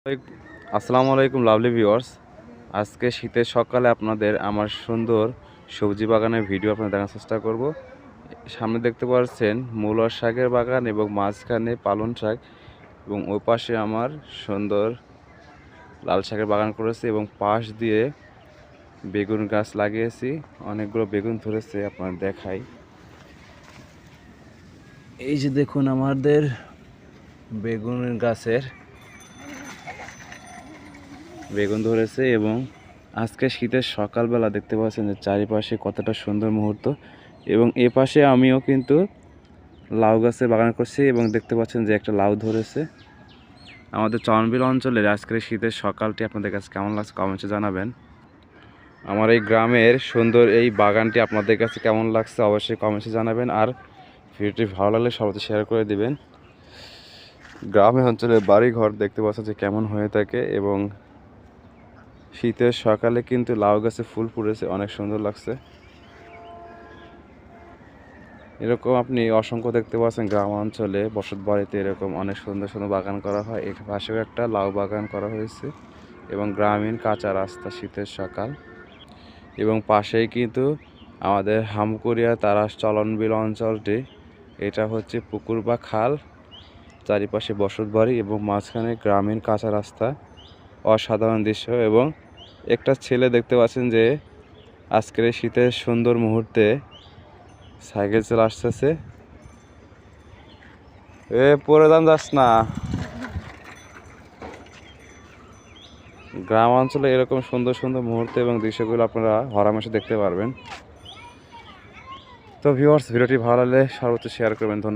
আসসালামু আলাইকুম lovely viewers. আজকে শীতের সকালে আপনাদের আমার সুন্দর সবজি বাগানের ভিডিও আপনাদের দেখার চেষ্টা করব। সামনে দেখতে পাচ্ছেন মূলার শাকের বাগান এবং মাঝখানে পালং শাক, এবং ওই পাশে আমার সুন্দর লাল শাকের বাগান করেছি এবং পাশ দিয়ে বেগুন গাছ লাগিয়েছি। অনেকগুলো বেগুন ধরেছে, আপনাদের দেখাই। এই যে দেখুন আমাদের বেগুন গাছের বেগুন ধরেছে, এবং আজকে শীতের সকালবেলা দেখতে পাচ্ছেন যে চারিপাশে কতটা সুন্দর মুহূর্ত। এবং এ পাশে আমিও কিন্তু লাউ গাছের বাগান করছি এবং দেখতে পাচ্ছেন যে একটা লাউ ধরেছে। আমাদের চরণবিল অঞ্চলের আজকের শীতের সকালটি আপনাদের কাছে কেমন লাগছে কমেন্টে জানাবেন। আমার এই গ্রামের সুন্দর এই বাগানটি আপনাদের কাছে কেমন লাগছে অবশ্যই কমেন্টে জানাবেন। আর ভিডিওটি ভালো লাগলে সবাই শেয়ার করে দিবেন। গ্রামের অঞ্চলের বাড়িঘর দেখতে পাচ্ছেন যে কেমন হয়ে থাকে, এবং শীতের সকালে কিন্তু লাউ গাছে ফুল ফুটেছে, অনেক সুন্দর লাগছে। এরকম আপনি অসংখ্য দেখতে পাচ্ছেন গ্রাম অঞ্চলে বসত বাড়িতে এরকম অনেক সুন্দর সুন্দর বাগান করা হয়। এর পাশেও একটা লাউ বাগান করা হয়েছে, এবং গ্রামীণ কাঁচা রাস্তা, শীতের সকাল। এবং পাশেই কিন্তু আমাদের হামকুড়িয়া তারাস চলনবিল অঞ্চলটি, এটা হচ্ছে পুকুর বা খাল, চারিপাশে বসত বাড়ি এবং মাঝখানে গ্রামীণ কাঁচা রাস্তা, অসাধারণ দৃশ্য। এবং একটা ছেলে দেখতে পাচ্ছেন যে আজকের এই শীতের সুন্দর মুহূর্তে সাইকেল চলে আসতেছে। পরে দাম যাস না। গ্রাম অঞ্চলে এরকম সুন্দর সুন্দর মুহূর্ত এবং দৃশ্যগুলো আপনারা হরহামেশা দেখতে পারবেন। তো ভিউয়ার্স, ভিডিওটি ভালো লাগলে সর্বোচ্চ শেয়ার করবেন। ধন্যবাদ।